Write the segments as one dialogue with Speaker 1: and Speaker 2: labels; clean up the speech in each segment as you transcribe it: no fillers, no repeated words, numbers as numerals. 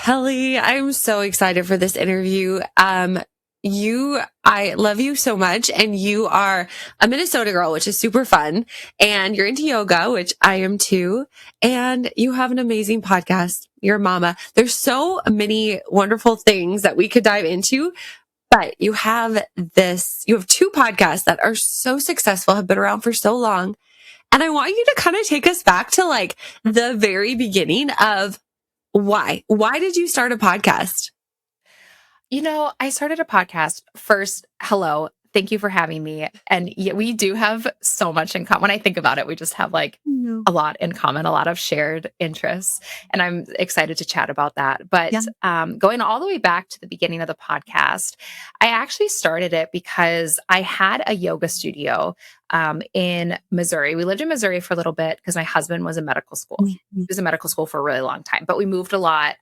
Speaker 1: Kelly, I'm so excited for this interview. I love you so much, and you are a Minnesota girl, which is super fun, and you're into yoga, which I am too, and you have an amazing podcast. You're a mama. There's so many wonderful things that we could dive into, but you have two podcasts that are so successful, have been around for so long. And I want you to kind of take us back to like the very beginning of why? Why did you start a podcast?
Speaker 2: I started a podcast first. Hello. Thank you for having me. And we do have so much in common. When I think about it, we just have like
Speaker 1: No.
Speaker 2: a lot in common, a lot of shared interests. And I'm excited to chat about that. But going all the way back to the beginning of the podcast, I actually started it because I had a yoga studio in Missouri. We lived in Missouri for a little bit because my husband was in medical school. He was in medical school for a really long time, but we moved a lot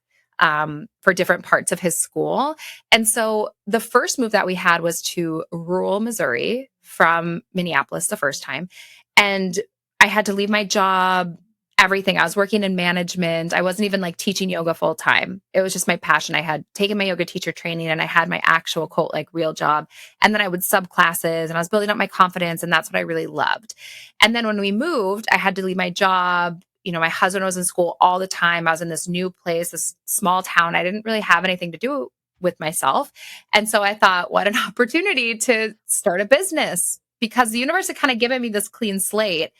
Speaker 2: for different parts of his school. And so the first move that we had was to rural Missouri from Minneapolis the first time. And I had to leave my job, everything. I was working in management. I wasn't even like teaching yoga full time. It was just my passion. I had taken my yoga teacher training and I had my actual quote, like real job. And then I would sub classes and I was building up my confidence. And that's what I really loved. And then when we moved, I had to leave my job. My husband was in school all the time. I was in this new place, this small town. I didn't really have anything to do with myself. And so I thought, what an opportunity to start a business, because the universe had kind of given me this clean slate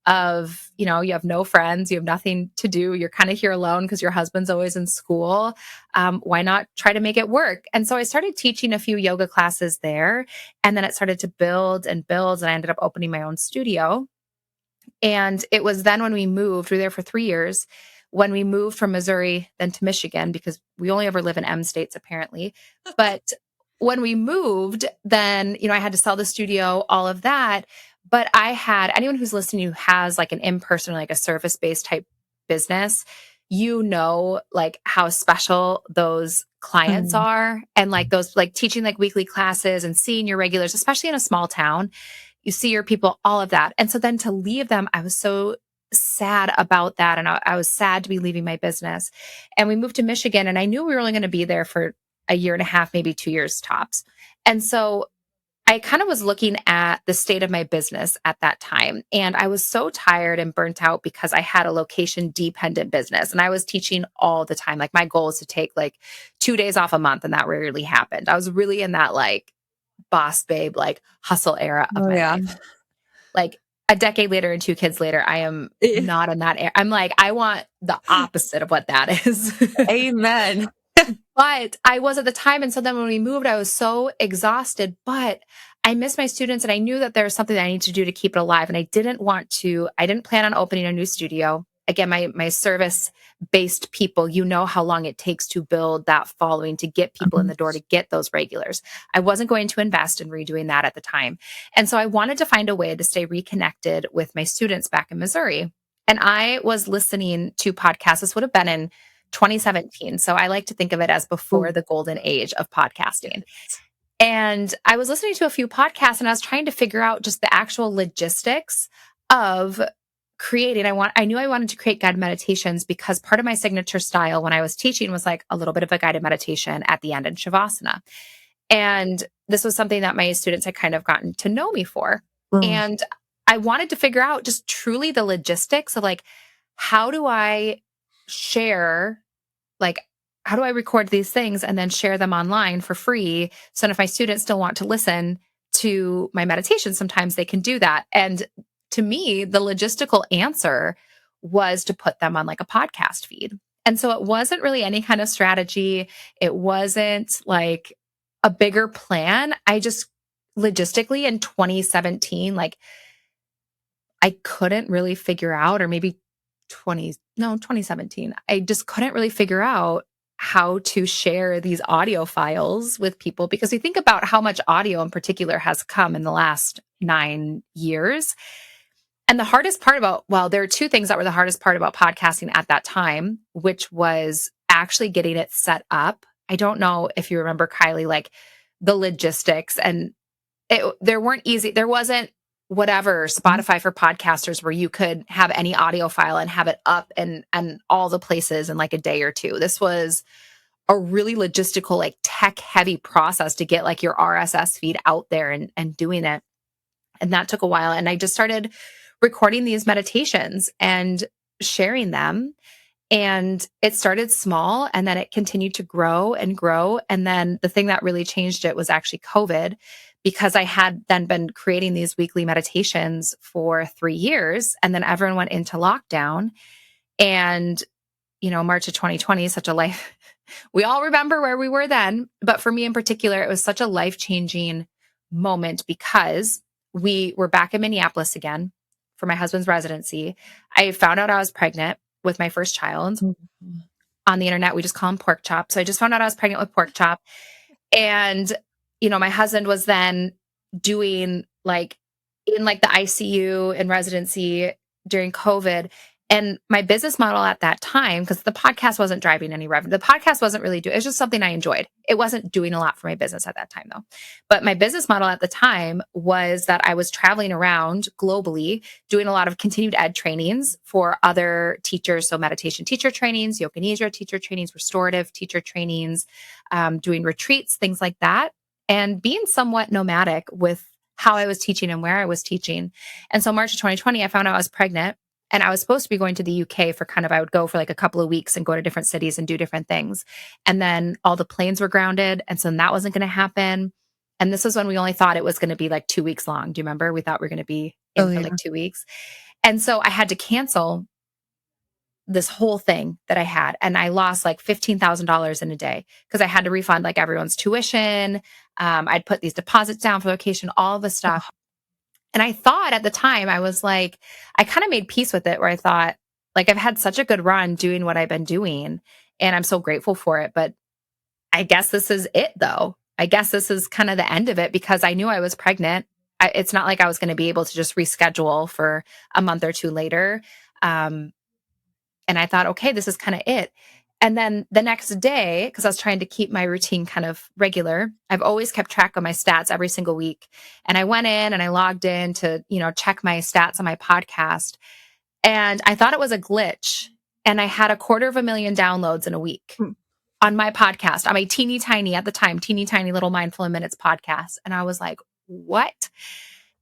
Speaker 2: of, you have no friends, you have nothing to do. You're kind of here alone because your husband's always in school. Why not try to make it work? And so I started teaching a few yoga classes there. And then it started to build and build. And I ended up opening my own studio. And it was then when we moved, we were there for 3 years, when we moved from Missouri then to Michigan, because we only ever live in M states apparently. But when we moved, then, I had to sell the studio, all of that. But I had anyone who's listening who has like an in-person, like a service-based type business, like how special those clients are. And like those, like teaching like weekly classes and seeing your regulars, especially in a small town. You see your people, all of that. And so then to leave them, I was so sad about that. And I was sad to be leaving my business. And we moved to Michigan and I knew we were only going to be there for a year and a half, maybe 2 years tops. And so I kind of was looking at the state of my business at that time. And I was so tired and burnt out because I had a location dependent business and I was teaching all the time. Like my goal is to take like 2 days off a month. And that rarely happened. I was really in that like boss babe, like hustle era of my life. Like a decade later and 2 kids later, I am not in that era. I'm like, I want the opposite of what that is.
Speaker 1: Amen.
Speaker 2: But I was at the time. And so then when we moved, I was so exhausted, but I miss my students. And I knew that there was something that I need to do to keep it alive. And I didn't plan on opening a new studio. Again, my service-based people, how long it takes to build that following, to get people in the door, to get those regulars. I wasn't going to invest in redoing that at the time. And so I wanted to find a way to stay reconnected with my students back in Missouri. And I was listening to podcasts. This would have been in 2017. So I like to think of it as before the golden age of podcasting. And I was listening to a few podcasts and I was trying to figure out just the actual logistics of creating. I knew I wanted to create guided meditations because part of my signature style when I was teaching was like a little bit of a guided meditation at the end in Shavasana. And this was something that my students had kind of gotten to know me for. And I wanted to figure out just truly the logistics of like, how do I share, like, how do I record these things and then share them online for free? So if my students still want to listen to my meditation, sometimes they can do that. And to me, the logistical answer was to put them on like a podcast feed. And so it wasn't really any kind of strategy. It wasn't like a bigger plan. I just logistically in 2017, like I couldn't really figure out, or maybe 2017, I just couldn't really figure out how to share these audio files with people, because we think about how much audio in particular has come in the last 9 years. And the hardest part there are 2 things that were the hardest part about podcasting at that time, which was actually getting it set up. I don't know if you remember, Kylie, like the logistics, and there wasn't whatever Spotify for podcasters where you could have any audio file and have it up and all the places in like a day or 2. This was a really logistical, like tech heavy process to get like your RSS feed out there and doing it. And that took a while. And I just started recording these meditations and sharing them. And it started small and then it continued to grow and grow. And then the thing that really changed it was actually COVID, because I had then been creating these weekly meditations for 3 years. And then everyone went into lockdown. And, March of 2020 is such a life. We all remember where we were then. But for me in particular, it was such a life-changing moment because we were back in Minneapolis again for my husband's residency. I found out I was pregnant with my first child. On the internet. We just call him pork chop. So I just found out I was pregnant with pork chop. And, my husband was then doing like in like the ICU in residency during COVID. And my business model at that time, because the podcast wasn't driving any revenue, the podcast wasn't really doing, it was just something I enjoyed. It wasn't doing a lot for my business at that time though. But my business model at the time was that I was traveling around globally, doing a lot of continued ed trainings for other teachers. So meditation teacher trainings, yoga nidra teacher trainings, restorative teacher trainings, doing retreats, things like that. And being somewhat nomadic with how I was teaching and where I was teaching. And so March of 2020, I found out I was pregnant. And I was supposed to be going to the UK for I would go for like a couple of weeks and go to different cities and do different things. And then all the planes were grounded. And so that wasn't going to happen. And this was when we only thought it was going to be like 2 weeks long. Do you remember? We thought we were going to be in for like 2 weeks. And so I had to cancel this whole thing that I had. And I lost like $15,000 in a day because I had to refund like everyone's tuition. I'd put these deposits down for location, all the stuff. And I thought at the time, I was like, I kind of made peace with it where I thought, like, I've had such a good run doing what I've been doing and I'm so grateful for it. But I guess this is it though. I guess this is kind of the end of it because I knew I was pregnant. It's not like I was going to be able to just reschedule for a month or two later. And I thought, okay, this is kind of it. And then the next day, because I was trying to keep my routine kind of regular, I've always kept track of my stats every single week. And I went in and I logged in to, check my stats on my podcast. And I thought it was a glitch. And I had 250,000 downloads in a week on my podcast, on my teeny tiny little Mindful in Minutes podcast. And I was like, what?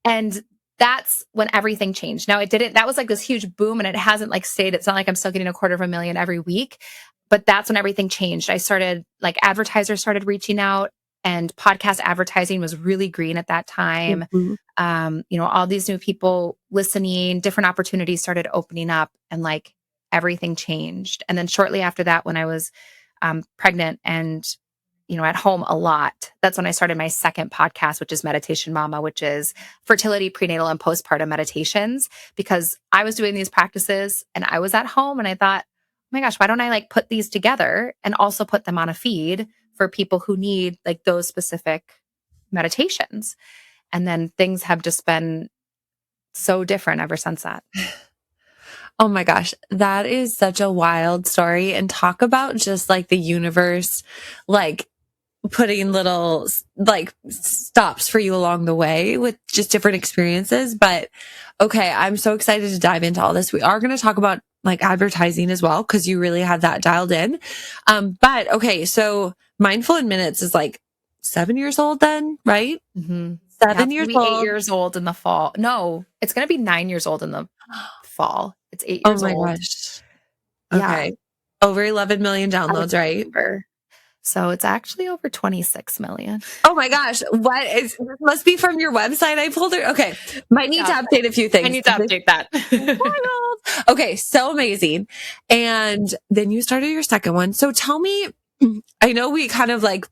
Speaker 2: And that's when everything changed. Now that was like this huge boom and it hasn't like stayed. It's not like I'm still getting 250,000 every week. But that's when everything changed. I started, like, advertisers started reaching out and podcast advertising was really green at that time. All these new people listening, different opportunities started opening up and like everything changed. And then shortly after that, when I was pregnant and, at home a lot, that's when I started my second podcast, which is Meditation Mama, which is fertility, prenatal, and postpartum meditations, because I was doing these practices and I was at home and I thought, oh my gosh, why don't I like put these together and also put them on a feed for people who need like those specific meditations? And then things have just been so different ever since that.
Speaker 1: Oh my gosh, that is such a wild story. And talk about just like the universe, like putting little like stops for you along the way with just different experiences. But okay, I'm so excited to dive into all this. We are going to talk about like advertising as well, because you really had that dialed in. But okay, so Mindful in Minutes is like 7 years old then, right?
Speaker 2: Mm-hmm.
Speaker 1: 7 years old.
Speaker 2: 8 years old in the fall. No, it's going to be 9 years old in the fall. It's 8 years old.
Speaker 1: Oh my gosh.
Speaker 2: Yeah.
Speaker 1: Okay. Over 11 million downloads, right?
Speaker 2: So it's actually over 26 million.
Speaker 1: Oh my gosh. This must be from your website. I pulled it. Okay. Might need to update a few things.
Speaker 2: I need to update that.
Speaker 1: Wild. Okay. So amazing. And then you started your second one. So tell me, I know we kind of like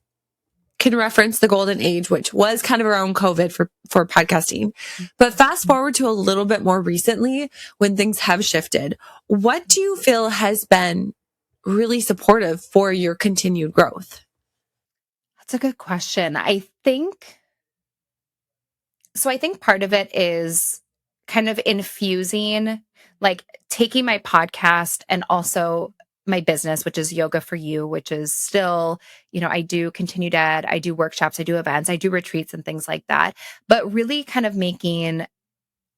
Speaker 1: can reference the golden age, which was kind of around COVID for podcasting, but fast forward to a little bit more recently when things have shifted. What do you feel has been really supportive for your continued growth?
Speaker 2: That's a good question. I think part of it is kind of infusing, like taking my podcast and also my business, which is Yoga for You, which is still, I do continued ed, I do workshops, I do events, I do retreats and things like that, but really kind of making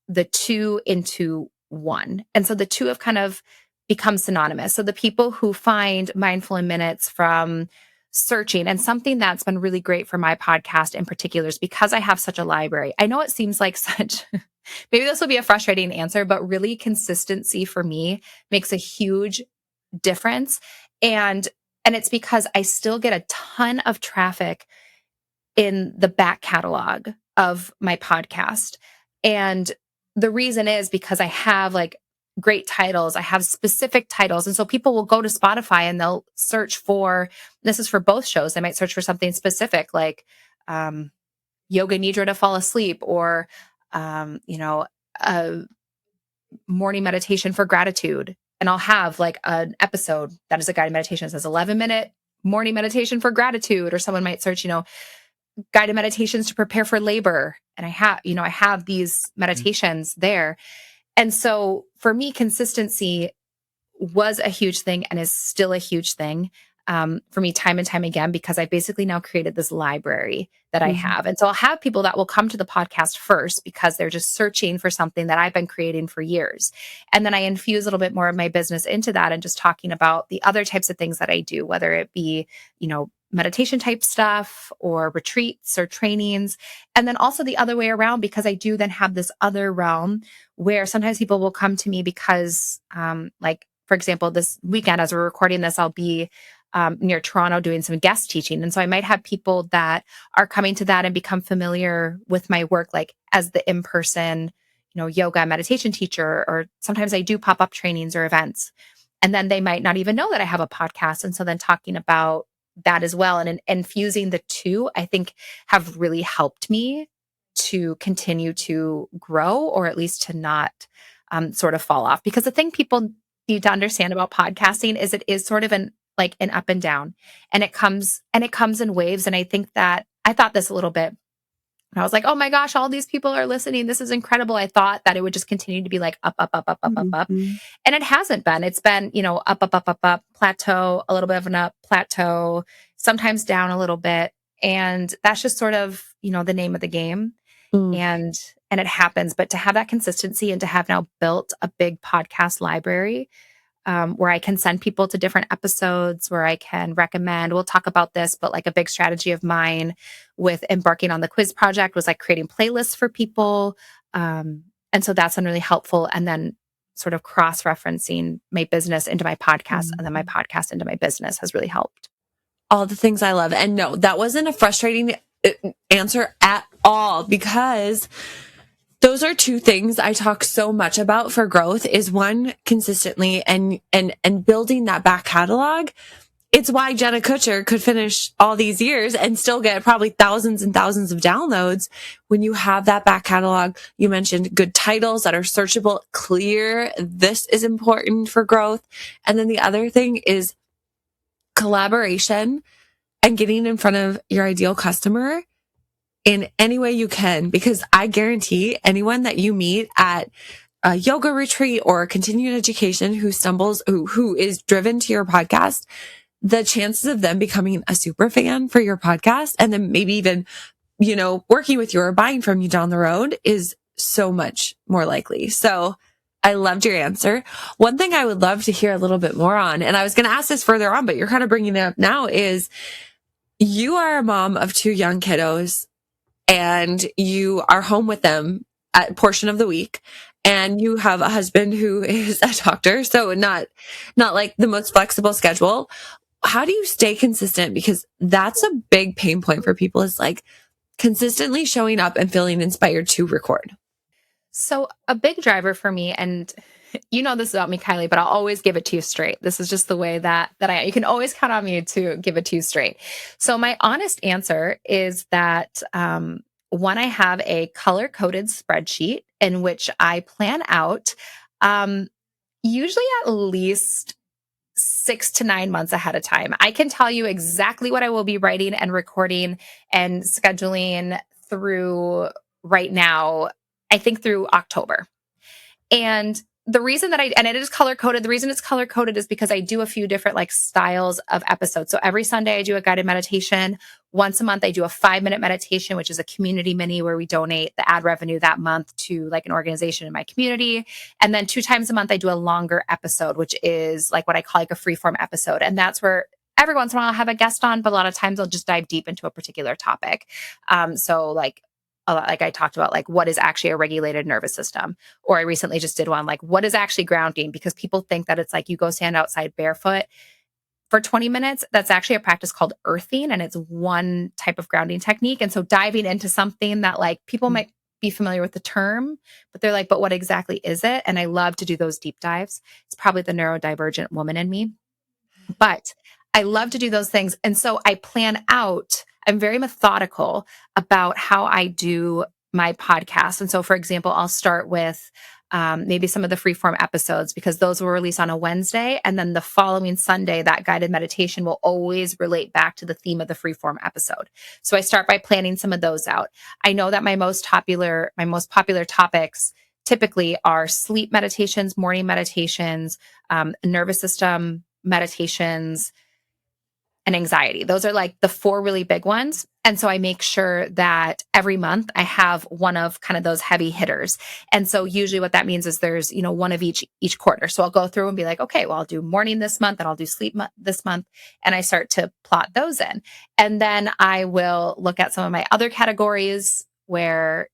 Speaker 2: the two into one. And so the two have kind of become synonymous. So the people who find Mindful in Minutes from searching, and something that's been really great for my podcast in particular is because I have such a library. I know it seems like such, maybe this will be a frustrating answer, but really consistency for me makes a huge difference. And it's because I still get a ton of traffic in the back catalog of my podcast. And the reason is because I have like great titles. I have specific titles. And so people will go to Spotify and they'll search for, this is for both shows. They might search for something specific like yoga nidra to fall asleep, or, a morning meditation for gratitude. And I'll have like an episode that is a guided meditation. It says 11-minute morning meditation for gratitude, or someone might search, guided meditations to prepare for labor. And I have these meditations there. And so for me, consistency was a huge thing and is still a huge thing for me time and time again, because I basically now created this library that I have. And so I'll have people that will come to the podcast first because they're just searching for something that I've been creating for years. And then I infuse a little bit more of my business into that and just talking about the other types of things that I do, whether it be, meditation type stuff or retreats or trainings. And then also the other way around, because I do then have this other realm where sometimes people will come to me because, for example, this weekend as we're recording this, I'll be near Toronto doing some guest teaching. And so I might have people that are coming to that and become familiar with my work, like as the in-person, yoga meditation teacher, or sometimes I do pop-up trainings or events. And then they might not even know that I have a podcast. And so then talking about that as well and infusing the two, I think have really helped me to continue to grow, or at least to not sort of fall off. Because the thing people need to understand about podcasting is it is sort of an up and down, and it comes in waves. And I think that I thought this a little bit. And I was like, oh my gosh, all these people are listening. This is incredible. I thought that it would just continue to be like up, up, up, up, up, up, up. And it hasn't been. It's been, up, up, up, up, up, plateau, a little bit of an up, plateau, sometimes down a little bit. And that's just sort of, the name of the game. And it happens. But to have that consistency and to have now built a big podcast library, where I can send people to different episodes, where I can recommend, we'll talk about this, but like a big strategy of mine with embarking on the quiz project was like creating playlists for people. And so that's been really helpful. And then sort of cross-referencing my business into my podcast and then my podcast into my business has really helped.
Speaker 1: All the things I love. And no, that wasn't a frustrating answer at all, because those are two things I talk so much about for growth is one, consistently and building that back catalog. It's why Jenna Kutcher could finish all these years and still get probably thousands and thousands of downloads when you have that back catalog. You mentioned good titles that are searchable, clear. This is important for growth. And then the other thing is collaboration and getting in front of your ideal customer in any way you can, because I guarantee anyone that you meet at a yoga retreat or continuing education who is driven to your podcast, the chances of them becoming a super fan for your podcast and then maybe even, working with you or buying from you down the road is so much more likely. So I loved your answer. One thing I would love to hear a little bit more on, and I was going to ask this further on, but you're kind of bringing it up now, is you are a mom of two young kiddos, and you are home with them at a portion of the week, and you have a husband who is a doctor, so not like the most flexible schedule. How do you stay consistent? Because that's a big pain point for people, is like consistently showing up and feeling inspired to record.
Speaker 2: So a big driver for me, and you know this about me, Kylie, but I'll always give it to you straight. This is just the way that you can always count on me to give it to you straight. So my honest answer is that, one, I have a color-coded spreadsheet in which I plan out, usually at least 6 to 9 months ahead of time. I can tell you exactly what I will be writing and recording and scheduling through right now, I think through October. And the reason that and it is color coded, the reason it's color coded is because I do a few different like styles of episodes. So every Sunday I do a guided meditation. Once a month, I do a 5-minute meditation, which is a community mini where we donate the ad revenue that month to like an organization in my community. And then 2 times a month, I do a longer episode, which is like what I call like a freeform episode. And that's where every once in a while I'll have a guest on, but a lot of times I'll just dive deep into a particular topic. So like I talked about, like what is actually a regulated nervous system, or I recently just did one like what is actually grounding, because people think that it's like you go stand outside barefoot for 20 minutes. That's actually a practice called earthing, and it's one type of grounding technique. And so diving into something that like people might be familiar with the term, but they're like, but what exactly is it? And I love to do those deep dives. It's probably the neurodivergent woman in me, but I love to do those things. And so I plan out, I'm very methodical about how I do my podcast. And so, for example, I'll start with maybe some of the freeform episodes, because those will release on a Wednesday. And then the following Sunday, that guided meditation will always relate back to the theme of the freeform episode. So I start by planning some of those out. I know that my most popular topics typically are sleep meditations, morning meditations, nervous system meditations, and anxiety. Those are like the 4 really big ones. And so I make sure that every month I have one of kind of those heavy hitters. And so usually what that means is there's, one of each quarter. So I'll go through and be like, okay, well, I'll do morning this month and I'll do sleep this month. And I start to plot those in. And then I will look at some of my other categories where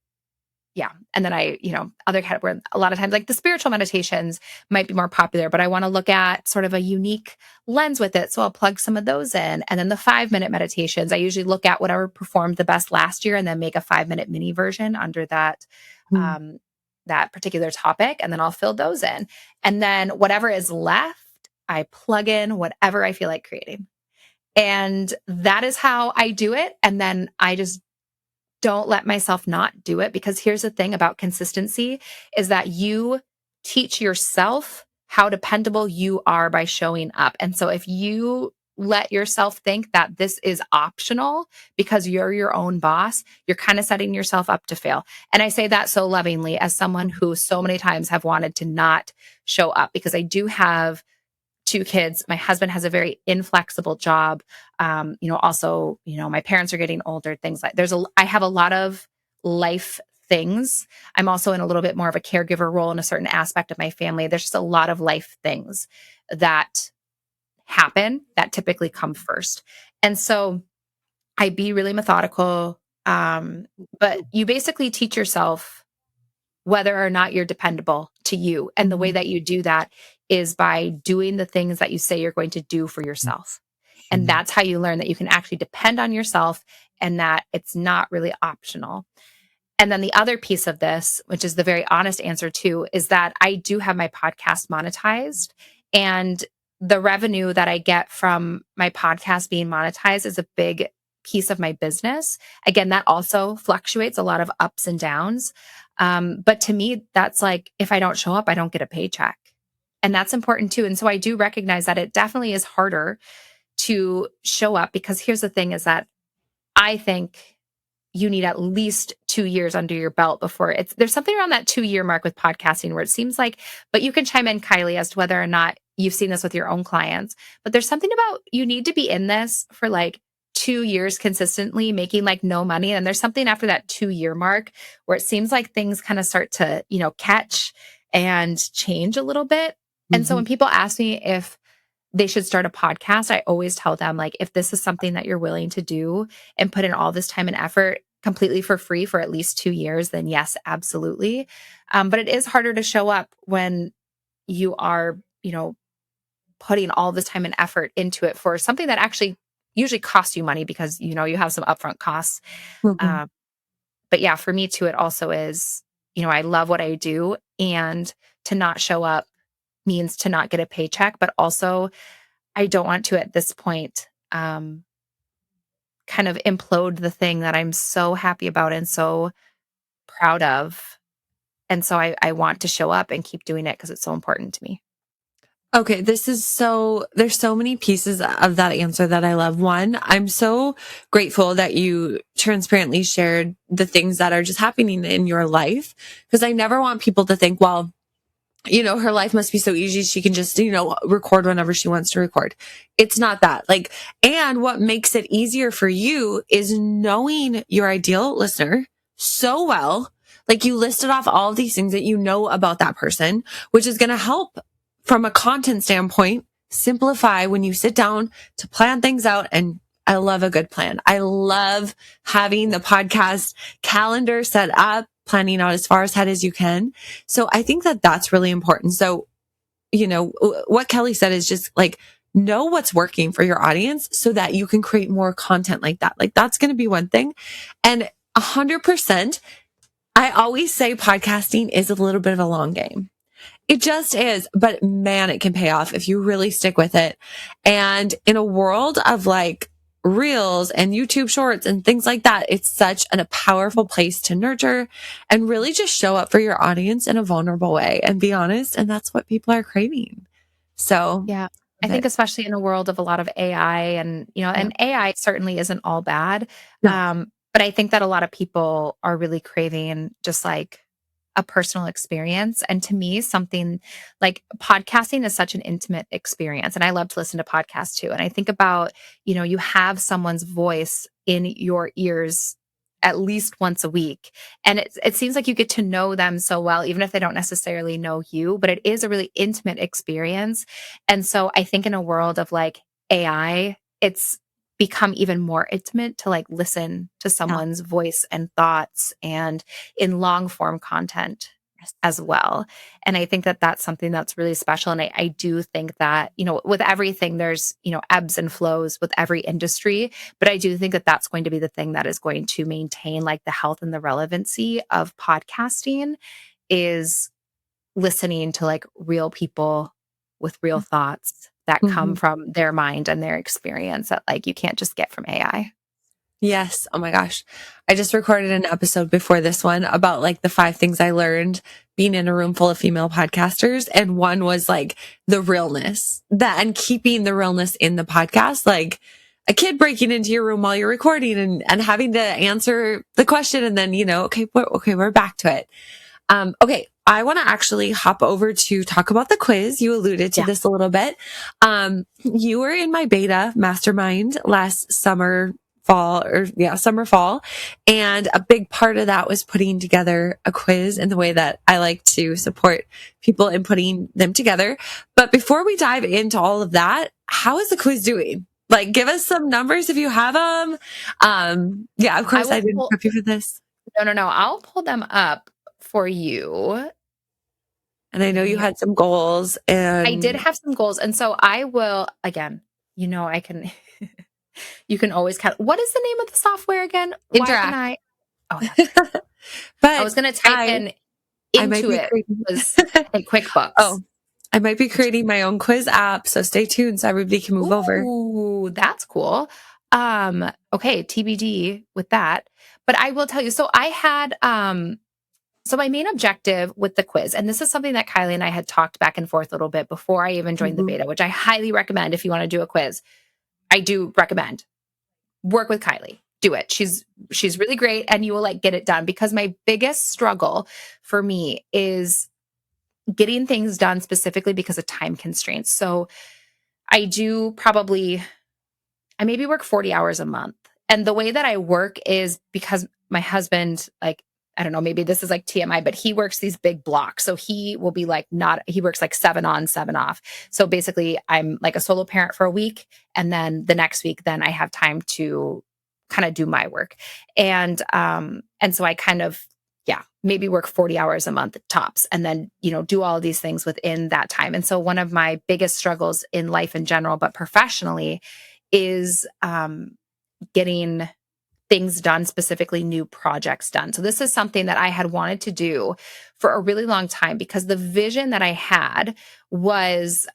Speaker 2: and then other category, a lot of times like the spiritual meditations might be more popular, but I want to look at sort of a unique lens with it. So I'll plug some of those in. And then the 5-minute meditations, I usually look at whatever performed the best last year and then make a 5-minute mini version under that, that particular topic. And then I'll fill those in. And then whatever is left, I plug in whatever I feel like creating. And that is how I do it. And then I just don't let myself not do it, because here's the thing about consistency is that you teach yourself how dependable you are by showing up. And so if you let yourself think that this is optional because you're your own boss, you're kind of setting yourself up to fail. And I say that so lovingly as someone who so many times have wanted to not show up, because I do have 2 kids. My husband has a very inflexible job. Also, my parents are getting older, things like I have a lot of life things. I'm also in a little bit more of a caregiver role in a certain aspect of my family. There's just a lot of life things that happen that typically come first. And so I be really methodical. But you basically teach yourself whether or not you're dependable to you. And the way that you do that is by doing the things that you say you're going to do for yourself. And that's how you learn that you can actually depend on yourself and that it's not really optional. And then the other piece of this, which is the very honest answer too, is that I do have my podcast monetized, and the revenue that I get from my podcast being monetized is a big piece of my business. Again, that also fluctuates, a lot of ups and downs. But to me, that's like, if I don't show up, I don't get a paycheck. And that's important too. And so I do recognize that it definitely is harder to show up, because here's the thing is that I think you need at least 2 years under your belt before there's something around that 2-year mark with podcasting where it seems like, but you can chime in, Kylie, as to whether or not you've seen this with your own clients, but there's something about you need to be in this for like 2 years consistently making like no money. And there's something after that 2-year mark where it seems like things kind of start to, catch and change a little bit. And so when people ask me if they should start a podcast, I always tell them, like, if this is something that you're willing to do and put in all this time and effort completely for free for at least 2 years, then yes, absolutely. But it is harder to show up when you are, putting all this time and effort into it for something that actually usually costs you money, because, you have some upfront costs. But yeah, for me too, it also is, I love what I do, and to not show up means to not get a paycheck, but also I don't want to at this point kind of implode the thing that I'm so happy about and so proud of. And so I want to show up and keep doing it because it's so important to me.
Speaker 1: Okay, there's so many pieces of that answer that I love. One, I'm so grateful that you transparently shared the things that are just happening in your life, because I never want people to think, well, her life must be so easy. She can just, record whenever she wants to record. It's not that. Like, and what makes it easier for you is knowing your ideal listener so well. Like, you listed off all of these things that you know about that person, which is going to help from a content standpoint, simplify when you sit down to plan things out. And I love a good plan. I love having the podcast calendar set up, planning out as far ahead as you can. So I think that that's really important. So, what Kelly said is just like, know what's working for your audience so that you can create more content like that. Like, that's going to be one thing. And 100%, I always say podcasting is a little bit of a long game. It just is, but man, it can pay off if you really stick with it. And in a world of like reels and YouTube shorts and things like that, it's such a powerful place to nurture and really just show up for your audience in a vulnerable way and be honest. And that's what people are craving. So
Speaker 2: yeah, I think especially in a world of a lot of AI and, and AI certainly isn't all bad.
Speaker 1: No.
Speaker 2: But I think that a lot of people are really craving just like a personal experience. And to me, something like podcasting is such an intimate experience. And I love to listen to podcasts too. And I think about, you have someone's voice in your ears at least once a week. And it seems like you get to know them so well, even if they don't necessarily know you, but it is a really intimate experience. And so I think in a world of like AI, it's become even more intimate to like listen to someone's voice and thoughts and in long form content as well. And I think that that's something that's really special. And I do think that, with everything, there's, ebbs and flows with every industry, but I do think that that's going to be the thing that is going to maintain like the health and the relevancy of podcasting is listening to like real people with real thoughts that come from their mind and their experience that like you can't just get from AI.
Speaker 1: Yes. Oh my gosh. I just recorded an episode before this one about like the 5 things I learned being in a room full of female podcasters. And one was like the realness and keeping the realness in the podcast, like a kid breaking into your room while you're recording and having to answer the question. And then, okay, we're back to it. Okay. I want to actually hop over to talk about the quiz. You alluded to this a little bit. You were in my beta mastermind last summer, fall. And a big part of that was putting together a quiz in the way that I like to support people in putting them together. But before we dive into all of that, how is the quiz doing? Like, give us some numbers if you have them. Of course I didn't prep you for this.
Speaker 2: No. I'll pull them up for you.
Speaker 1: And I know you had some goals and
Speaker 2: I did have some goals. And so I will, again, I can, you can always count. What is the name of the software again?
Speaker 1: Interact.
Speaker 2: But I was going to type in Intuit was in QuickBooks.
Speaker 1: Oh, I might be creating my own quiz app. So stay tuned so everybody can move over.
Speaker 2: Ooh, that's cool. Okay. TBD with that, but I will tell you, so I had, so my main objective with the quiz, and this is something that Kylie and I had talked back and forth a little bit before I even joined the beta, which I highly recommend if you want to do a quiz. I do recommend work with Kylie. Do it. She's really great and you will like get it done, because my biggest struggle for me is getting things done specifically because of time constraints. So I maybe work 40 hours a month. And the way that I work is because my husband, like, I don't know, maybe this is like TMI, but he works these big blocks. So he will be like, he works like 7 on, 7 off. So basically I'm like a solo parent for a week. And then the next week, then I have time to kind of do my work. And so I kind of, maybe work 40 hours a month tops, and then, do all of these things within that time. And so one of my biggest struggles in life in general, but professionally, is getting things done, specifically new projects done. So this is something that I had wanted to do for a really long time, because the vision that I had was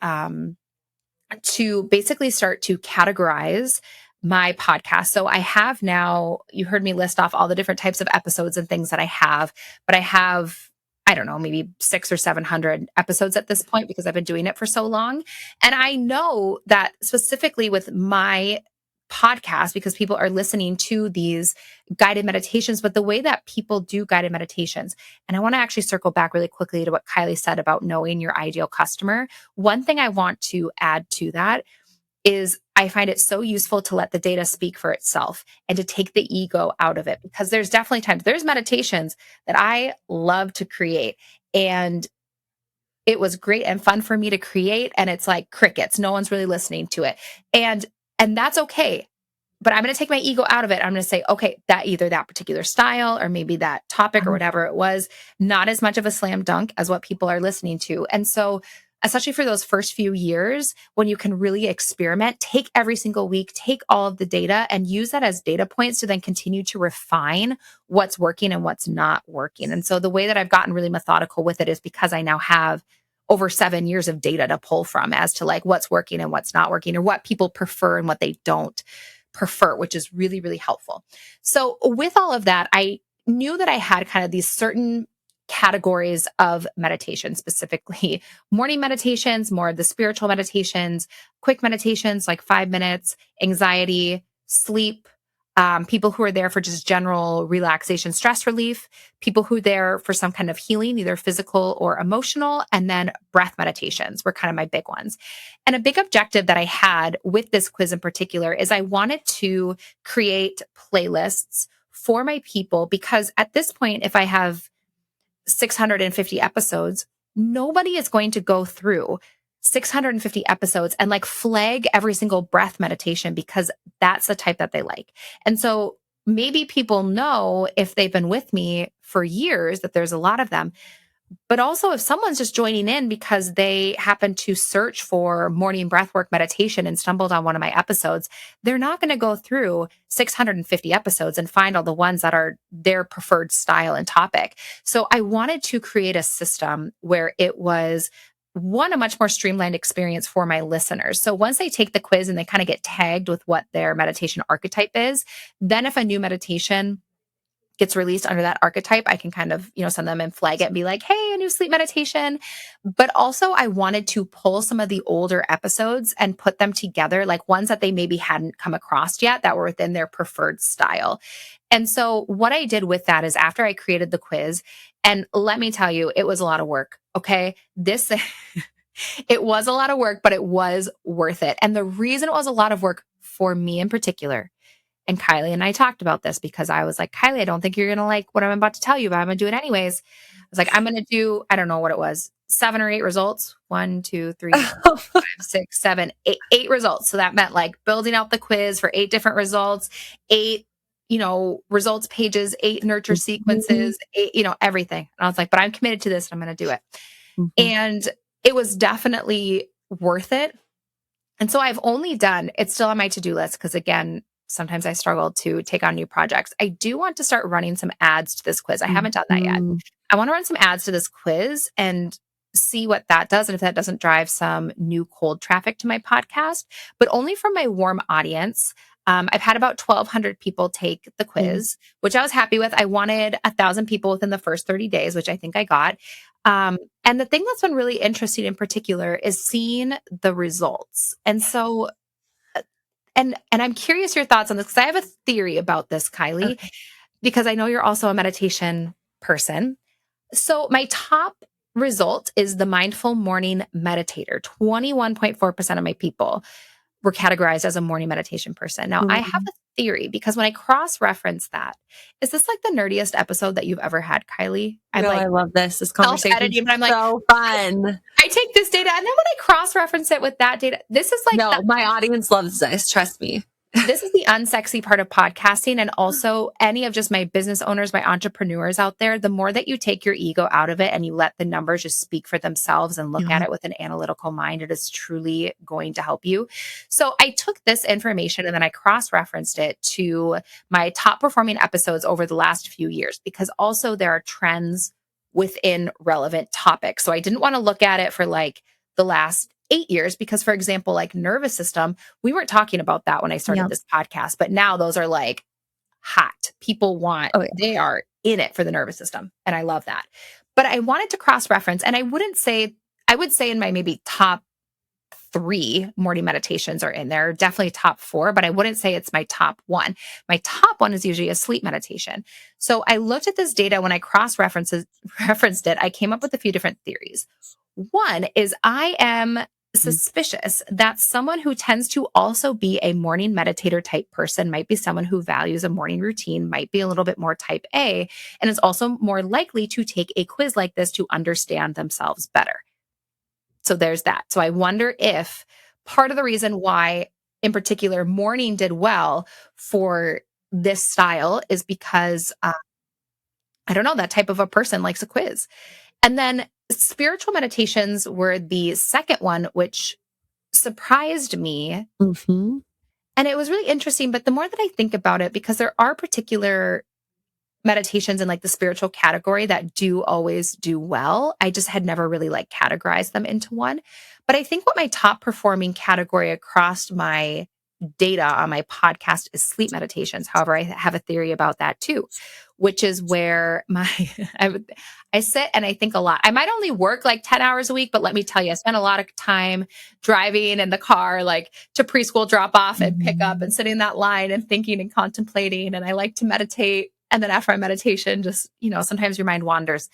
Speaker 2: to basically start to categorize my podcast. So I have now, you heard me list off all the different types of episodes and things that I have, but I have, I don't know, maybe 600 or 700 episodes at this point, because I've been doing it for so long. And I know that specifically with my podcast because people are listening to these guided meditations, but the way that people do guided meditations. And I want to actually circle back really quickly to what Kylie said about knowing your ideal customer. One thing I want to add to that is I find it so useful to let the data speak for itself and to take the ego out of it, because there's definitely times, there's meditations that I love to create, and it was great and fun for me to create. And it's like crickets. No one's really listening to it. And that's okay. But I'm going to take my ego out of it. I'm going to say, okay, that either that particular style or maybe that topic or whatever it was, not as much of a slam dunk as what people are listening to. And so, especially for those first few years, when you can really experiment, take every single week, take all of the data and use that as data points to then continue to refine what's working and what's not working. And so the way that I've gotten really methodical with it is because I now have over 7 years of data to pull from as to like what's working and what's not working, or what people prefer and what they don't prefer, which is really, really helpful. So with all of that, I knew that I had kind of these certain categories of meditation, specifically morning meditations, more of the spiritual meditations, quick meditations like 5 minutes, anxiety, sleep, people who are there for just general relaxation, stress relief, people who are there for some kind of healing, either physical or emotional, and then breath meditations were kind of my big ones. And a big objective that I had with this quiz in particular is I wanted to create playlists for my people, because at this point, if I have 650 episodes, nobody is going to go through 650 episodes and like flag every single breath meditation because that's the type that they like. And so maybe people know, if they've been with me for years, that there's a lot of them. But also, if someone's just joining in because they happen to search for morning breathwork meditation and stumbled on one of my episodes, they're not going to go through 650 episodes and find all the ones that are their preferred style and topic. So I wanted to create a system where it was, one, a much more streamlined experience for my listeners. So once they take the quiz and they kind of get tagged with what their meditation archetype is, then if a new meditation gets released under that archetype, I can kind of, send them and flag it and be like, hey, a new sleep meditation. But also I wanted to pull some of the older episodes and put them together, like ones that they maybe hadn't come across yet that were within their preferred style. And so what I did with that is, after I created the quiz, and let me tell you, it was a lot of work. Okay. It was a lot of work, but it was worth it. And the reason it was a lot of work for me in particular, and Kylie and I talked about this, because I was like, Kylie, I don't think you're going to like what I'm about to tell you, but I'm going to do it anyways. I was like, I'm going to do, I don't know what it was, 7 or 8 results. 1, 2, 3, 4, 5, 6, 7, 8 results. So that meant like building out the quiz for 8 different results, 8, results pages, 8 nurture sequences, 8, everything. And I was like, but I'm committed to this and I'm going to do it. And it was definitely worth it. And so I've only done, it's still on my to-do list, because again, sometimes I struggle to take on new projects. I do want to start running some ads to this quiz. I haven't done that yet. I want to run some ads to this quiz and see what that does, and if that doesn't drive some new cold traffic to my podcast, but only from my warm audience. I've had about 1,200 people take the quiz, which I was happy with. I wanted 1,000 people within the first 30 days, which I think I got. And the thing that's been really interesting in particular is seeing the results. And so, and I'm curious your thoughts on this, because I have a theory about this, Kylie, because I know you're also a meditation person. So my top result is the mindful morning meditator. 21.4% of my people were categorized as a morning meditation person. Now, I have a theory, because when I cross-reference that, is this like the nerdiest episode that you've ever had, Kylie?
Speaker 1: I love this conversation.
Speaker 2: But I'm like,
Speaker 1: so fun.
Speaker 2: I take this data, and then when I cross-reference it with that data, this is like,
Speaker 1: no, my audience loves this. Trust me.
Speaker 2: This is the unsexy part of podcasting, and also any of just my business owners, my entrepreneurs out there. The more that you take your ego out of it and you let the numbers just speak for themselves and look at it with an analytical mind, it is truly going to help you. So I took this information and then I cross-referenced it to my top performing episodes over the last few years, because also there are trends within relevant topics. So I didn't want to look at it for like the last 8 years, because, for example, like nervous system, we weren't talking about that when I started this podcast, but now those are like hot. People want, they are in it for the nervous system. And I love that. But I wanted to cross-reference, and I would say in my maybe top 3 morning meditations are in there, definitely top 4, but I wouldn't say it's my top one. My top one is usually a sleep meditation. So I looked at this data when I referenced it. I came up with a few different theories. One is I am suspicious that someone who tends to also be a morning meditator type person might be someone who values a morning routine, might be a little bit more type A, and is also more likely to take a quiz like this to understand themselves better. So there's that. So I wonder if part of the reason why, in particular, morning did well for this style is because, I don't know, that type of a person likes a quiz. And then spiritual meditations were the second one, which surprised me.
Speaker 1: Mm-hmm.
Speaker 2: And it was really interesting. But the more that I think about it, because there are particular meditations in like the spiritual category that do always do well, I just had never really like categorized them into one. But I think what my top performing category across my data on my podcast is sleep meditations. However, I have a theory about that too, which is where I sit and I think a lot. I might only work like 10 hours a week, but let me tell you, I spend a lot of time driving in the car, like to preschool drop off and pick up and sitting in that line and thinking and contemplating. And I like to meditate. And then after my meditation, just, sometimes your mind wanders.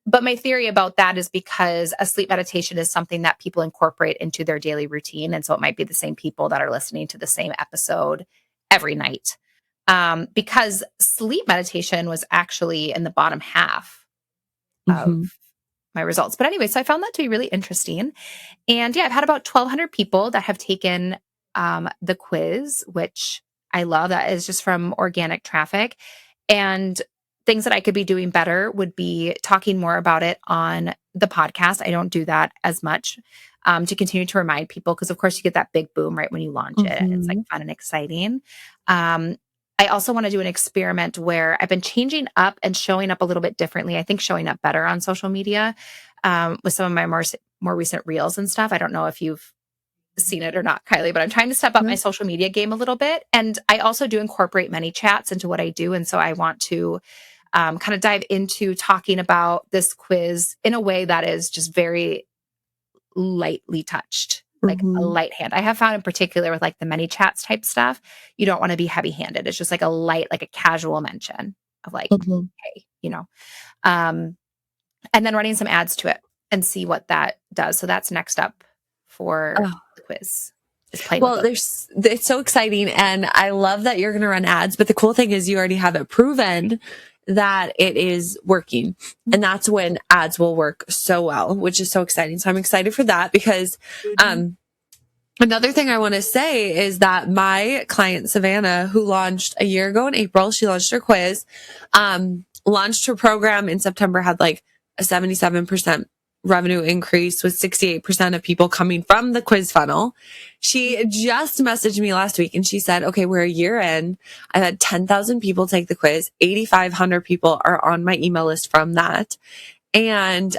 Speaker 2: But my theory about that is because a sleep meditation is something that people incorporate into their daily routine. And so it might be the same people that are listening to the same episode every night. Because sleep meditation was actually in the bottom half of my results. But anyway, so I found that to be really interesting. And yeah, I've had about 1,200 people that have taken the quiz, which I love. That is just from organic traffic. And things that I could be doing better would be talking more about it on the podcast. I don't do that as much to continue to remind people because, of course, you get that big boom right when you launch it. And it's like fun and exciting. I also want to do an experiment where I've been changing up and showing up a little bit differently. I think showing up better on social media with some of my more recent reels and stuff. I don't know if you've seen it or not, Kylie, but I'm trying to step up my social media game a little bit. And I also do incorporate many chats into what I do. And so I want to kind of dive into talking about this quiz in a way that is just very lightly touched, like a light hand. I have found in particular with like the many chats type stuff, you don't want to be heavy handed. It's just like a light, like a casual mention of like, hey, and then running some ads to it and see what that does. So that's next up for the quiz.
Speaker 1: Well, it's so exciting. And I love that you're going to run ads. But the cool thing is you already have it proven that it is working. And that's when ads will work so well, which is so exciting. So I'm excited for that because another thing I want to say is that my client, Savannah, who launched a year ago in April, she launched her quiz, launched her program in September, had like a 77% revenue increase with 68% of people coming from the quiz funnel. She just messaged me last week and she said, okay, we're a year in. I've had 10,000 people take the quiz. 8,500 people are on my email list from that. And,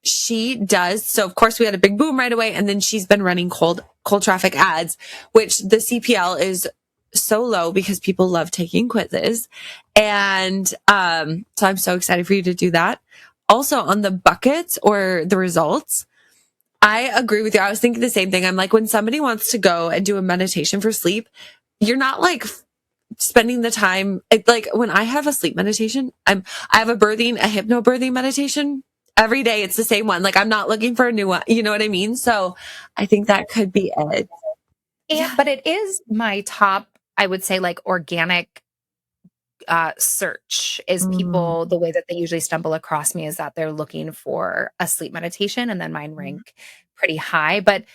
Speaker 1: she does. So of course we had a big boom right away. And then she's been running cold traffic ads, which the CPL is so low because people love taking quizzes. And, so I'm so excited for you to do that. Also on the buckets or the results, I agree with you. I was thinking the same thing. I'm like, when somebody wants to go and do a meditation for sleep, you're not like spending the time. Like when I have a sleep meditation, I have a hypnobirthing meditation every day. It's the same one. Like I'm not looking for a new one. You know what I mean? So I think that could be it.
Speaker 2: But it is my top, I would say, like organic search is people, the way that they usually stumble across me is that they're looking for a sleep meditation and then mine rank pretty high. But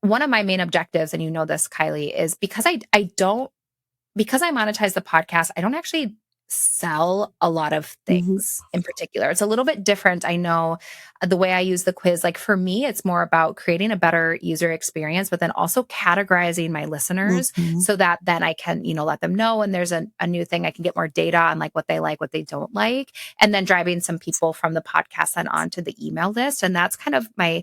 Speaker 2: one of my main objectives, and you know this, Kylie, is because I monetize the podcast, I don't actually sell a lot of things in particular. It's a little bit different. I know the way I use the quiz, like for me, it's more about creating a better user experience, but then also categorizing my listeners so that then I can, let them know. And there's a new thing, I can get more data on like what they like, what they don't like, and then driving some people from the podcast then onto the email list. And that's kind of my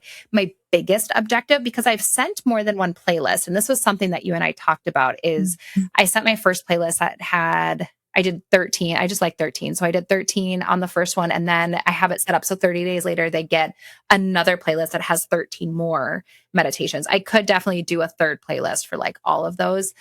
Speaker 2: biggest objective because I've sent more than one playlist. And this was something that you and I talked about is I sent my first playlist that had, I did 13. I just like 13. So I did 13 on the first one. And then I have it set up so 30 days later, they get another playlist that has 13 more meditations. I could definitely do a third playlist for like all of those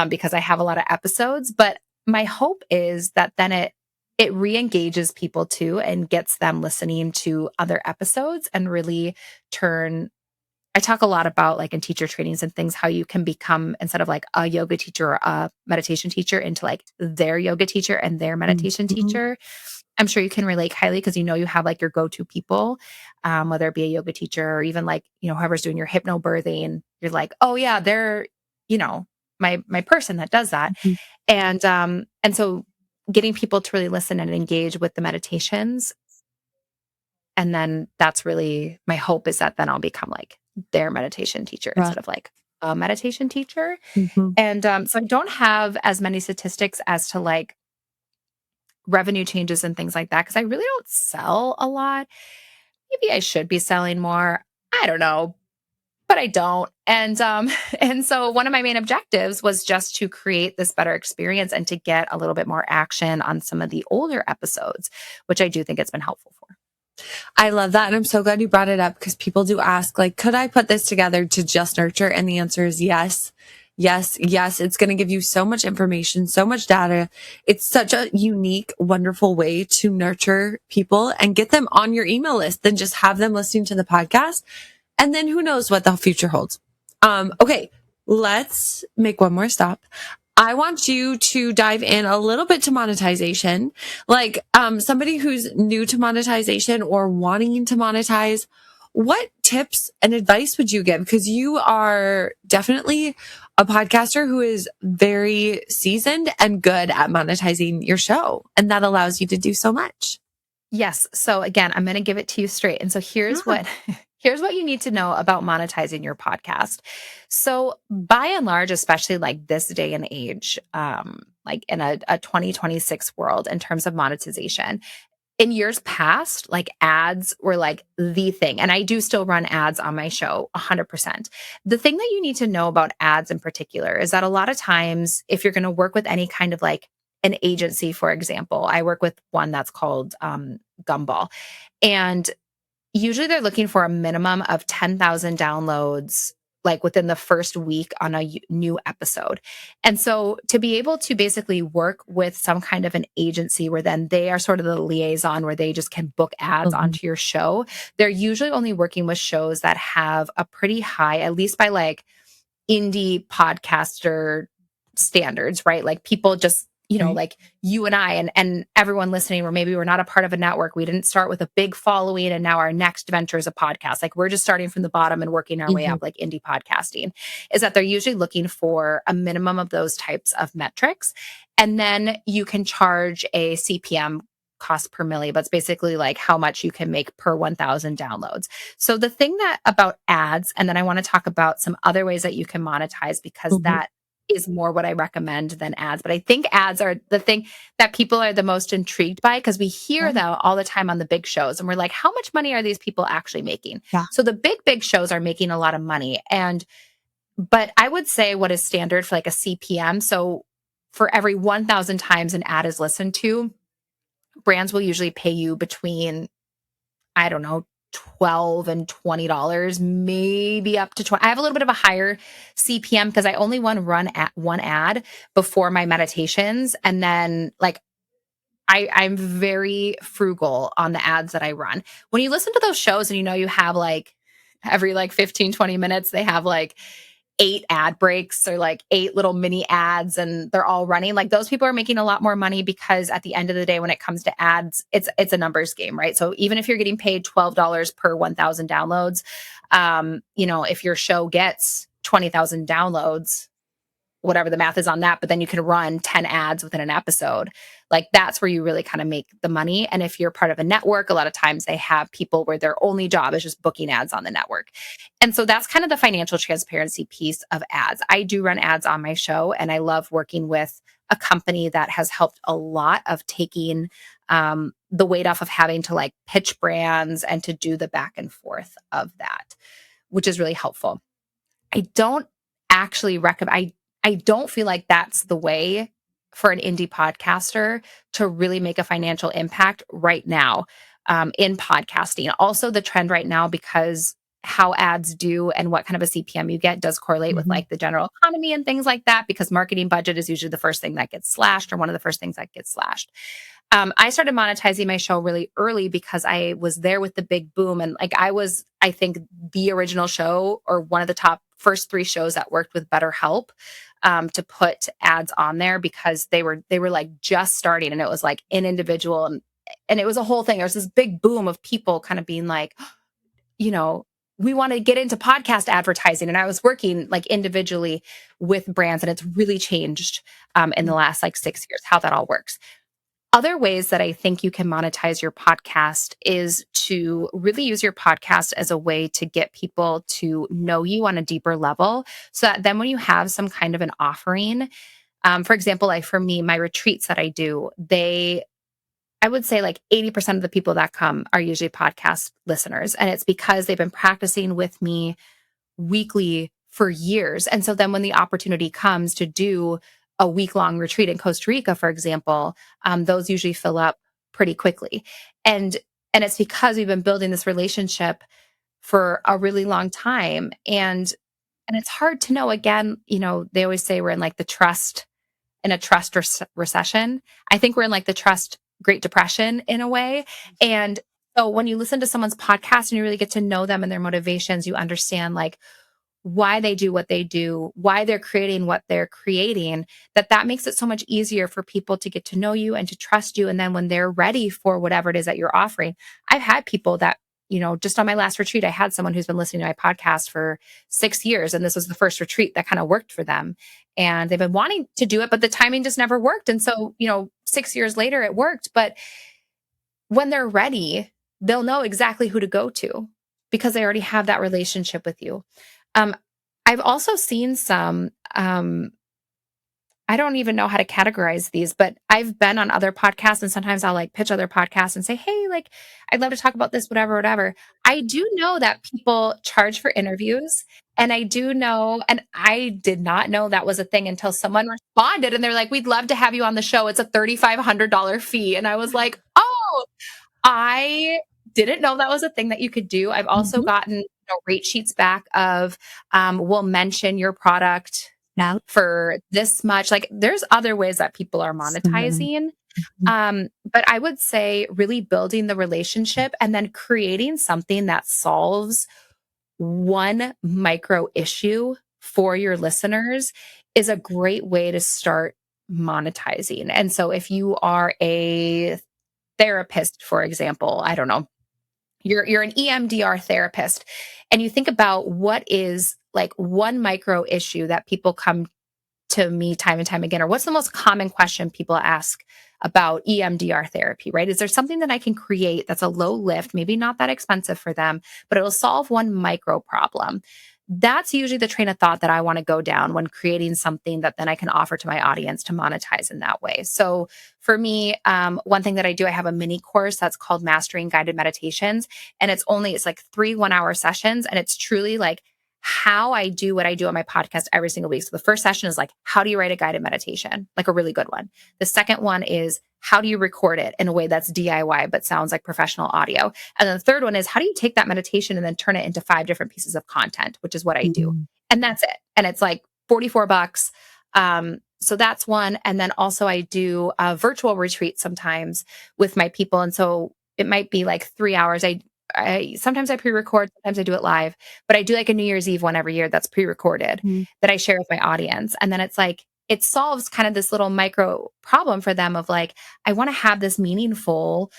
Speaker 2: because I have a lot of episodes. But my hope is that then it re-engages people too and gets them listening to other episodes and really turn. I talk a lot about like in teacher trainings and things, how you can become instead of like a yoga teacher or a meditation teacher into like their yoga teacher and their meditation teacher. I'm sure you can relate, Kylie, because you have like your go-to people, whether it be a yoga teacher or even like, whoever's doing your hypnobirthing, you're like, oh yeah, they're, you know, my person that does that. And so getting people to really listen and engage with the meditations. And then that's really my hope is that then I'll become like their meditation teacher instead of like a meditation teacher. And so I don't have as many statistics as to like revenue changes and things like that because I really don't sell a lot. Maybe I should be selling more. I don't know, but I don't. And and so one of my main objectives was just to create this better experience and to get a little bit more action on some of the older episodes, which I do think it's been helpful for.
Speaker 1: I love that. And I'm so glad you brought it up because people do ask, like, could I put this together to just nurture? And the answer is yes. Yes, yes. It's going to give you so much information, so much data. It's such a unique, wonderful way to nurture people and get them on your email list than just have them listening to the podcast. And then who knows what the future holds. Okay, let's make one more stop. I want you to dive in a little bit to monetization. Like, somebody who's new to monetization or wanting to monetize, what tips and advice would you give? Because you are definitely a podcaster who is very seasoned and good at monetizing your show. And that allows you to do so much.
Speaker 2: Yes. So again, I'm going to give it to you straight. And so here's what you need to know about monetizing your podcast. So by and large, especially like this day and age, like in a 2026 world in terms of monetization, in years past, like ads were like the thing. And I do still run ads on my show 100%. The thing that you need to know about ads in particular is that a lot of times, if you're going to work with any kind of like an agency, for example, I work with one that's called Gumball. And usually they're looking for a minimum of 10,000 downloads like within the first week on a new episode. And so to be able to basically work with some kind of an agency where then they are sort of the liaison where they just can book ads onto your show, they're usually only working with shows that have a pretty high, at least by like indie podcaster standards, right? Like people just like you and I and everyone listening, where maybe we're not a part of a network. We didn't start with a big following and now our next venture is a podcast. Like we're just starting from the bottom and working our way up, like indie podcasting, is that they're usually looking for a minimum of those types of metrics. And then you can charge a CPM, cost per milli, but it's basically like how much you can make per 1,000 downloads. So the thing that about ads, and then I want to talk about some other ways that you can monetize because that is more what I recommend than ads. But I think ads are the thing that people are the most intrigued by because we hear them all the time on the big shows. And we're like, how much money are these people actually making? Yeah. So the big shows are making a lot of money. But I would say what is standard for like a CPM. So for every 1,000 times an ad is listened to, brands will usually pay you between, I don't know, $12 and $20, maybe up to 20. I have a little bit of a higher CPM because I only want to run one ad before my meditations. And then like I'm very frugal on the ads that I run. When you listen to those shows and you have like every like 15, 20 minutes, they have like 8 ad breaks or like 8 little mini ads and they're all running. Like those people are making a lot more money because at the end of the day, when it comes to ads, it's a numbers game, right? So even if you're getting paid $12 per 1,000 downloads, if your show gets 20,000 downloads, whatever the math is on that, but then you can run 10 ads within an episode. Like that's where you really kind of make the money. And if you're part of a network, a lot of times they have people where their only job is just booking ads on the network. And so that's kind of the financial transparency piece of ads. I do run ads on my show and I love working with a company that has helped a lot of taking the weight off of having to like pitch brands and to do the back and forth of that, which is really helpful. I don't actually recommend, I don't feel like that's the way for an indie podcaster to really make a financial impact right now in podcasting. Also, the trend right now, because how ads do and what kind of a CPM you get does correlate with like the general economy and things like that, because marketing budget is usually the first thing that gets slashed, or one of the first things that gets slashed. I started monetizing my show really early because I was there with the big boom. And like I was, I think, the original show, or one of the top first 3 shows that worked with BetterHelp to put ads on there, because they were like just starting, and it was like an individual, and it was a whole thing. There was this big boom of people kind of being like, you know, we want to get into podcast advertising. And I was working like individually with brands, and it's really changed in the last like 6 years how that all works. Other ways that I think you can monetize your podcast is to really use your podcast as a way to get people to know you on a deeper level, so that then when you have some kind of an offering, for example, like for me, my retreats that I do, I would say like 80% of the people that come are usually podcast listeners. And it's because they've been practicing with me weekly for years. And so then when the opportunity comes to do a week-long retreat in Costa Rica, for example, those usually fill up pretty quickly. And it's because we've been building this relationship for a really long time. And it's hard to know. Again, they always say we're in like in a trust recession. I think we're in like the trust Great Depression in a way. And so when you listen to someone's podcast and you really get to know them and their motivations, you understand like why they do what they do, why they're creating what they're creating, that makes it so much easier for people to get to know you and to trust you. And then when they're ready for whatever it is that you're offering, I've had people that, just on my last retreat, I had someone who's been listening to my podcast for 6 years. And this was the first retreat that kind of worked for them. And they've been wanting to do it, but the timing just never worked. And so, 6 years later, it worked. But when they're ready, they'll know exactly who to go to, because they already have that relationship with you. I've also seen some, I don't even know how to categorize these, but I've been on other podcasts, and sometimes I'll like pitch other podcasts and say, hey, like, I'd love to talk about this, whatever, whatever. I do know that people charge for interviews. And I do know, and I did not know that was a thing until someone responded and they're like, we'd love to have you on the show. It's a $3,500 fee. And I was like, oh, I didn't know that was a thing that you could do. I've also gotten rate sheets back of, we'll mention your product for this much. Like there's other ways that people are monetizing. But I would say really building the relationship and then creating something that solves one micro issue for your listeners is a great way to start monetizing. And so if you are a therapist, for example, I don't know, you're an EMDR therapist, and you think about what is like one micro issue that people come to me time and time again, or what's the most common question people ask about EMDR therapy, right? Is there something that I can create that's a low lift, maybe not that expensive for them, but it'll solve one micro problem? That's usually the train of thought that I want to go down when creating something that then I can offer to my audience to monetize in that way. So for me, one thing that I do, I have a mini course that's called Mastering Guided Meditations. And it's like 3 1-hour sessions. And it's truly like how I do what I do on my podcast every single week. So the first session is like, how do you write a guided meditation? Like a really good one. The second one is, how do you record it in a way that's DIY, but sounds like professional audio? And then the third one is, how do you take that meditation and then turn it into 5 different pieces of content, which is what I do. And that's it. And it's like $44. So that's one. And then also I do a virtual retreat sometimes with my people. And so it might be like 3 hours. Sometimes I pre-record, sometimes I do it live, but I do like a New Year's Eve one every year that's pre-recorded that I share with my audience. And then it's like, it solves kind of this little micro problem for them of like, I want to have this meaningful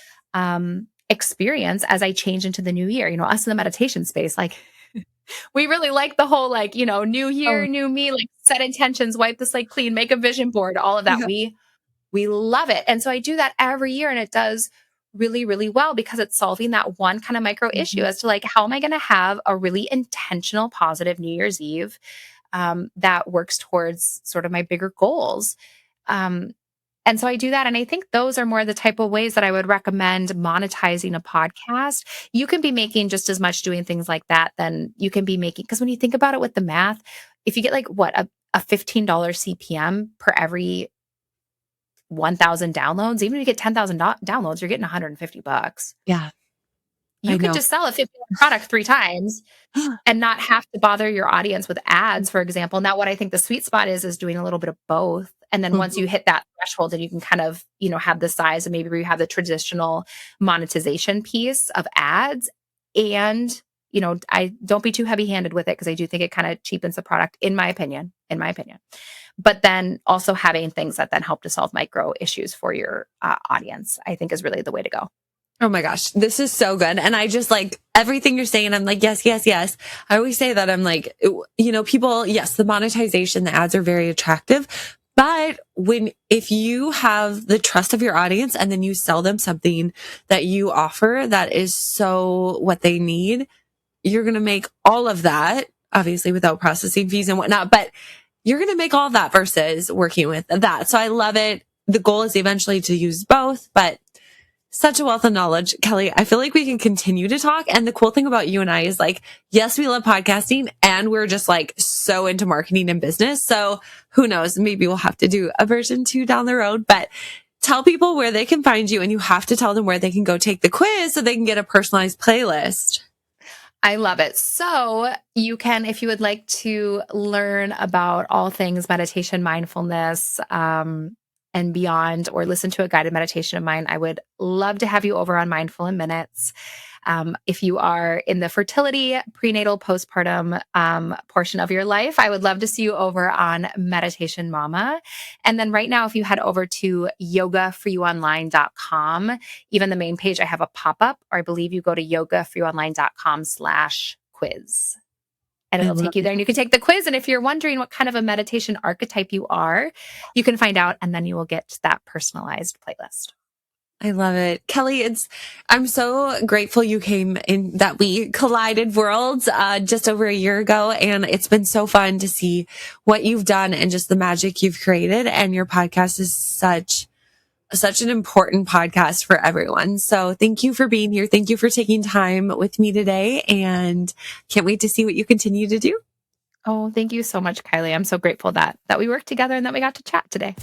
Speaker 2: experience as I change into the new year. Us in the meditation space, like we really like the whole like, new year, new me, like set intentions, wipe the slate clean, make a vision board, all of that. Yeah. We love it. And so I do that every year, and it does really, really well because it's solving that one kind of micro issue as to like, how am I going to have a really intentional, positive New Year's Eve that works towards sort of my bigger goals. And so I do that. And I think those are more the type of ways that I would recommend monetizing a podcast. You can be making just as much doing things like that than you can be making. Because when you think about it with the math, if you get like a $15 CPM per every 1,000 downloads, even if you get 10,000 downloads, you're getting $150.
Speaker 1: Yeah,
Speaker 2: You
Speaker 1: I
Speaker 2: could
Speaker 1: know.
Speaker 2: just sell a $50 product 3 times and not have to bother your audience with ads, for example. Now, what I think the sweet spot is doing a little bit of both. And then once you hit that threshold and you can kind of, have the size and maybe where you have the traditional monetization piece of ads. And, I don't be too heavy handed with it because I do think it kind of cheapens the product in my opinion. But then also having things that then help to solve micro issues for your audience, I think is really the way to go.
Speaker 1: Oh my gosh, this is so good. And I just like everything you're saying. I'm like, yes, yes, yes. I always say that I'm like, people, yes, the monetization, the ads are very attractive. But if you have the trust of your audience and then you sell them something that you offer that is so what they need, you're going to make all of that, obviously without processing fees and whatnot, but you're going to make all that versus working with that. So I love it. The goal is eventually to use both, but such a wealth of knowledge. Kelly, I feel like we can continue to talk. And the cool thing about you and I is like, yes, we love podcasting and we're just like so into marketing and business. So who knows, maybe we'll have to do a version 2 down the road, but tell people where they can find you and you have to tell them where they can go take the quiz so they can get a personalized playlist.
Speaker 2: I love it. So you can, if you would like to learn about all things meditation, mindfulness, and beyond, or listen to a guided meditation of mine, I would love to have you over on Mindful in Minutes. If you are in the fertility, prenatal, postpartum portion of your life, I would love to see you over on Meditation Mama. And then right now, if you head over to yogaforyouonline.com, even the main page, I have a pop-up, or I believe you go to yogaforyouonline.com/quiz. And it'll take you there and you can take the quiz. And if you're wondering what kind of a meditation archetype you are, you can find out and then you will get that personalized playlist.
Speaker 1: I love it. Kelly, I'm so grateful you came in, that we collided worlds just over a year ago. And it's been so fun to see what you've done and just the magic you've created. And your podcast is such an important podcast for everyone. So thank you for being here. Thank you for taking time with me today, and can't wait to see what you continue to do.
Speaker 2: Oh, thank you so much, Kylie. I'm so grateful that we worked together and that we got to chat today.